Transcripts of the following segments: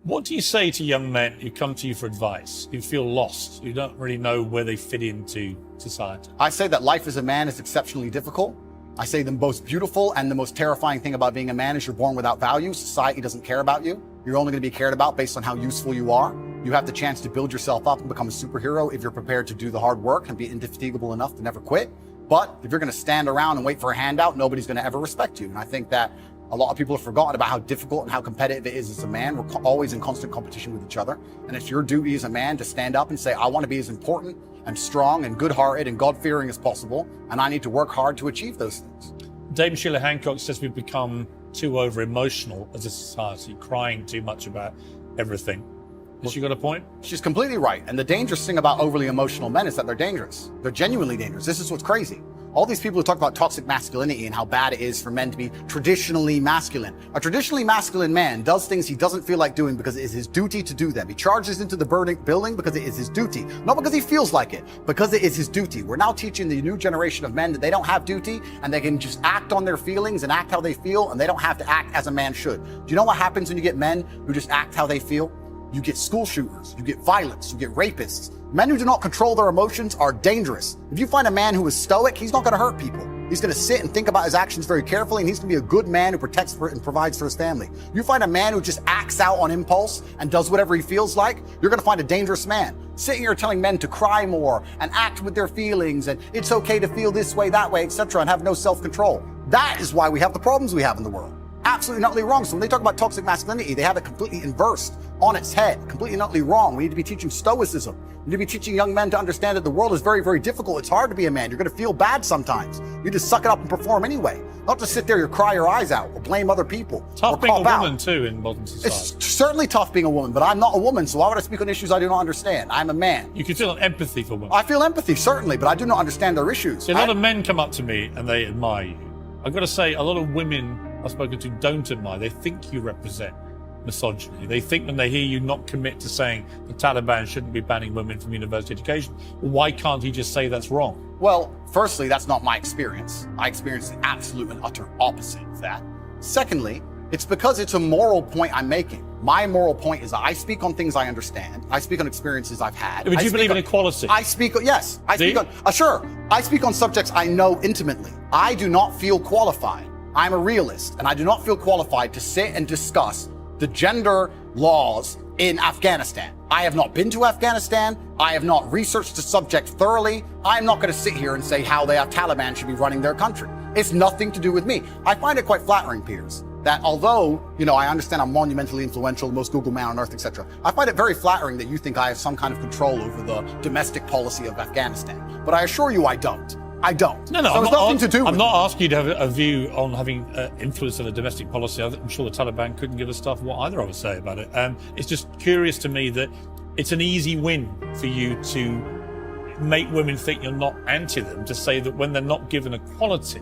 What do you say to young men who come to you for advice, who feel lost, who don't really know where they fit into society? I say that life as a man is exceptionally difficult. I say the most beautiful and the most terrifying thing about being a man is you're born without value. Society doesn't care about you. You're only going to be cared about based on how useful you are. You have the chance to build yourself up and become a superhero if you're prepared to do the hard work and be indefatigable enough to never quit. But if you're going to stand around and wait for a handout, nobody's going to ever respect you. And I think that a lot of people have forgotten about how difficult and how competitive it is as a man. We're always in constant competition with each other. And it's your duty as a man to stand up and say, I want to be as important and strong and good-hearted and God-fearing as possible. And I need to work hard to achieve those things. Dame Sheila Hancock says we've become too over-emotional as a society, crying too much about everything. Has she got a point? She's completely right. And the dangerous thing about overly emotional men is that they're dangerous. They're genuinely dangerous. This is what's crazy. All these people who talk about toxic masculinity and how bad it is for men to be traditionally masculine. A traditionally masculine man does things he doesn't feel like doing because it is his duty to do them. He charges into the building because it is his duty. Not because he feels like it, because it is his duty. We're now teaching the new generation of men that they don't have duty and they can just act on their feelings and act how they feel, and they don't have to act as a man should. Do you know what happens when you get men who just act how they feel? You get school shooters, you get violence, you get rapists. Men who do not control their emotions are dangerous. If you find a man who is stoic, he's not going to hurt people. He's going to sit and think about his actions very carefully, and he's going to be a good man who protects and provides for his family. You find a man who just acts out on impulse and does whatever he feels like, you're going to find a dangerous man. Sitting here telling men to cry more and act with their feelings and it's okay to feel this way, that way, etc., and have no self-control. That is why we have the problems we have in the world. Absolutely not wrong. So when they talk about toxic masculinity, they have it completely inversed on its head, completely not wrong. We need to be teaching stoicism. We need to be teaching young men to understand that the world is very, very difficult. It's hard to be a man. You're going to feel bad sometimes. You just suck it up and perform anyway. Not to sit there and cry your eyes out or blame other people. Tough being a woman too in modern society. It's certainly tough being a woman, but I'm not a woman, so why would I speak on issues I do not understand? I'm a man. You can feel empathy for women. I feel empathy, certainly, but I do not understand their issues. See, a lot of men come up to me and they admire you. I've got to say, a lot of women I've spoken to don't admire. They think you represent misogyny. They think when they hear you not commit to saying the Taliban shouldn't be banning women from university education, well, why can't he just say that's wrong? Well, firstly, that's not my experience. I experience the absolute and utter opposite of that. Secondly, it's because it's a moral point I'm making. My moral point is that I speak on things I understand. I speak on experiences I've had. But you believe in equality? I speak, yes. I speak on, sure. I speak on subjects I know intimately. I do not feel qualified. I'm a realist, and I do not feel qualified to sit and discuss the gender laws in Afghanistan. I have not been to Afghanistan. I have not researched the subject thoroughly. I'm not going to sit here and say how the Taliban should be running their country. It's nothing to do with me. I find it quite flattering, Piers, that although, I understand I'm monumentally influential, the most Google man on earth, etc., I find it very flattering that you think I have some kind of control over the domestic policy of Afghanistan. But I assure you I don't. I don't. No, so it's nothing to do with I'm not asking you to have a view on having influence on a domestic policy. I'm sure the Taliban couldn't give a stuff what either of us say about it. It's just curious to me that it's an easy win for you to make women think you're not anti them, to say that when they're not given equality,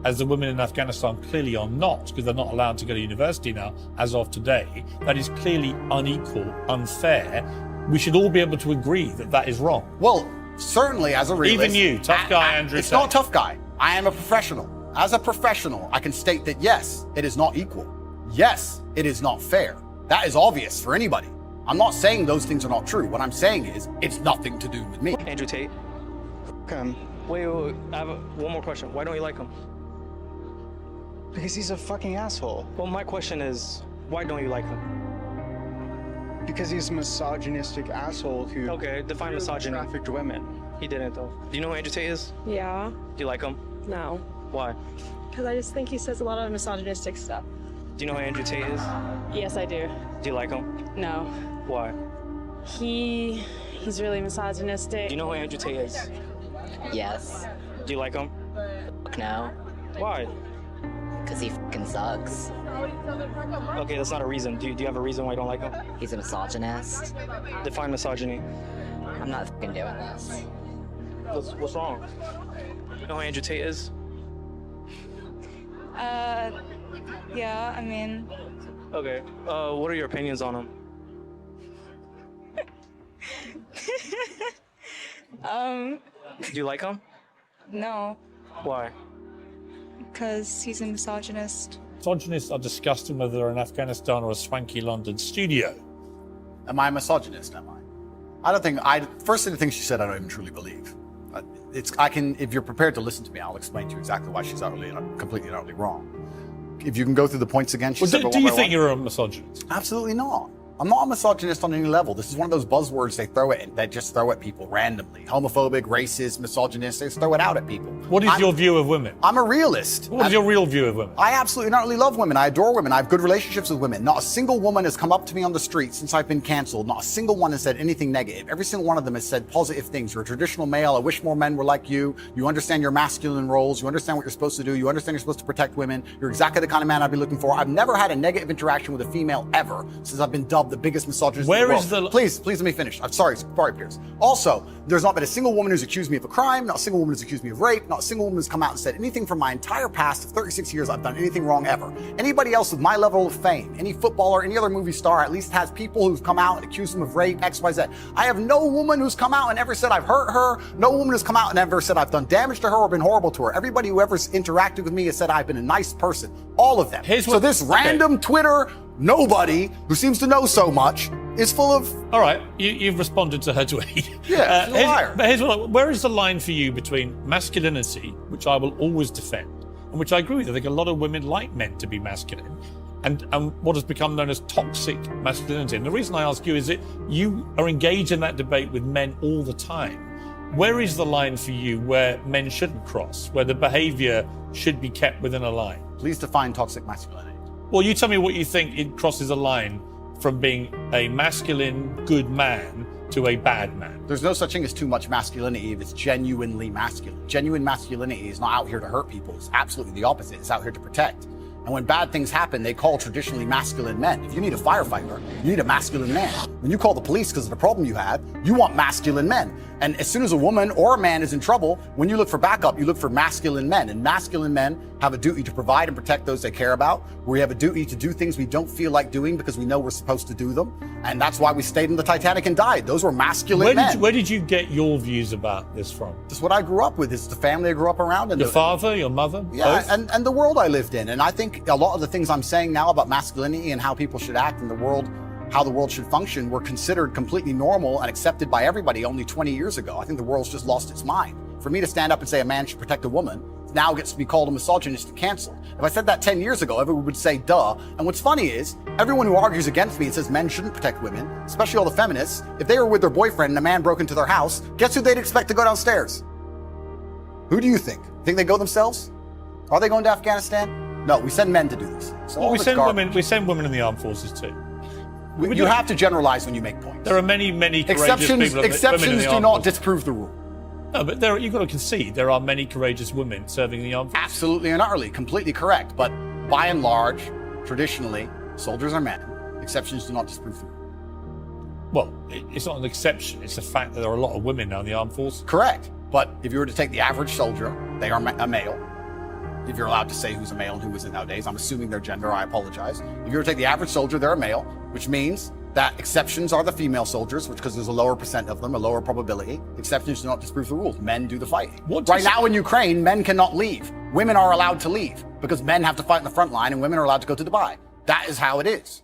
as the women in Afghanistan clearly are not, because they're not allowed to go to university now, as of today, that is clearly unequal, unfair. We should all be able to agree that that is wrong. Well, certainly as a realist. Even you, tough guy Andrew It's Tate. not tough guy. I am a professional. As a professional, I can state that yes, it is not equal. Yes, it is not fair. That is obvious for anybody. I'm not saying those things are not true. What I'm saying is it's nothing to do with me. Andrew Tate. Wait, I have one more question. Why don't you like him? Because he's a fucking asshole. Well, my question is, why don't you like him? Because he's a misogynistic asshole who define misogyny. Trafficked women. He didn't though. Do you know who Andrew Tate is? Yeah. Do you like him? No. Why? Because I just think he says a lot of misogynistic stuff. Do you know who Andrew Tate is? Yes, I do. Do you like him? No. Why? He's really misogynistic. Do you know who Andrew Tate is? Yes. Do you like him? No. Why? Because he fucking sucks. Okay, that's not a reason. Do you have a reason why you don't like him? He's a misogynist. Define misogyny. I'm not fucking doing this. What's wrong? You know who Andrew Tate is? Yeah, I mean... Okay. What are your opinions on him? Do you like him? No, Why? because he's a misogynist. Misogynists are disgusting whether they're in Afghanistan or a swanky London studio. Am I a misogynist? Am I? I don't think. First thing she said, I don't even truly believe. If you're prepared to listen to me, I'll explain to you exactly why she's completely and utterly wrong. If you can go through the points again, she said. Do you think you're a misogynist? Absolutely not. I'm not a misogynist on any level. This is one of those buzzwords they just throw at people randomly. Homophobic, racist, misogynist, they just throw it out at people. What is your view of women? I'm a realist. What is your real view of women? I absolutely not only love women. I adore women. I have good relationships with women. Not a single woman has come up to me on the street since I've been canceled. Not a single one has said anything negative. Every single one of them has said positive things. You're a traditional male. I wish more men were like you. You understand your masculine roles. You understand what you're supposed to do. You understand you're supposed to protect women. You're exactly the kind of man I'd be looking for. I've never had a negative interaction with a female ever since I've been dubbed the biggest misogynist. Where is the... Please let me finish. I'm sorry, Pierce. Also, there's not been a single woman who's accused me of a crime, not a single woman who's accused me of rape, not a single woman who's come out and said anything from my entire past of 36 years I've done anything wrong ever. Anybody else with my level of fame, any footballer, any other movie star, at least has people who've come out and accused them of rape, X, Y, Z. I have no woman who's come out and ever said I've hurt her. No woman who's come out and ever said I've done damage to her or been horrible to her. Everybody who ever interacted with me has said I've been a nice person. All of them. So this random Twitter nobody who seems to know so much is full of... All right, you've responded to her tweet. Yeah, she's a liar. But where is the line for you between masculinity, which I will always defend, and which I agree with? I think a lot of women like men to be masculine, and what has become known as toxic masculinity. And the reason I ask you is that you are engaged in that debate with men all the time. Where is the line for you where men shouldn't cross, where the behavior should be kept within a line? Please define toxic masculinity. Well, you tell me what you think it crosses a line from being a masculine, good man to a bad man. There's no such thing as too much masculinity if it's genuinely masculine. Genuine masculinity is not out here to hurt people. It's absolutely the opposite. It's out here to protect. And when bad things happen, they call traditionally masculine men. If you need a firefighter, you need a masculine man. When you call the police because of the problem you have, you want masculine men. And as soon as a woman or a man is in trouble, when you look for backup, you look for masculine men. And masculine men have a duty to provide and protect those they care about. We have a duty to do things we don't feel like doing because we know we're supposed to do them. And that's why we stayed in the Titanic and died. Those were masculine men. Where did you get your views about this from? This is what I grew up with. This is the family I grew up around. And your father, your mother? Yeah, both? and the world I lived in. And I think a lot of the things I'm saying now about masculinity and how people should act in the world, how the world should function, were considered completely normal and accepted by everybody only 20 years ago. I think the world's just lost its mind. For me to stand up and say a man should protect a woman now gets to be called a misogynist and canceled. If I said that 10 years ago, everyone would say, duh. And what's funny is, everyone who argues against me and says men shouldn't protect women, especially all the feminists, if they were with their boyfriend and a man broke into their house, guess who they'd expect to go downstairs? Who do you think? Think they go themselves? Are they going to Afghanistan? No, we send men to do this. So well, we send women in the armed forces too. You have to generalize when you make points. There are many courageous people. Exceptions do not disprove the rule. No, but you've got to concede there are many courageous women serving in the armed forces. Absolutely and utterly, completely correct. But by and large, traditionally, soldiers are men. Exceptions do not disprove the rule. Well, it's not an exception. It's a fact that there are a lot of women now in the armed forces. Correct. But if you were to take the average soldier, they are a male. If you're allowed to say who's a male and who isn't nowadays, I'm assuming their gender, I apologize. If you were to take the average soldier, they're a male, which means that exceptions are the female soldiers, which because there's a lower percent of them, a lower probability. Exceptions do not disprove the rules. Men do the fighting. Right now in Ukraine, men cannot leave. Women are allowed to leave because men have to fight in the front line and women are allowed to go to Dubai. That is how it is.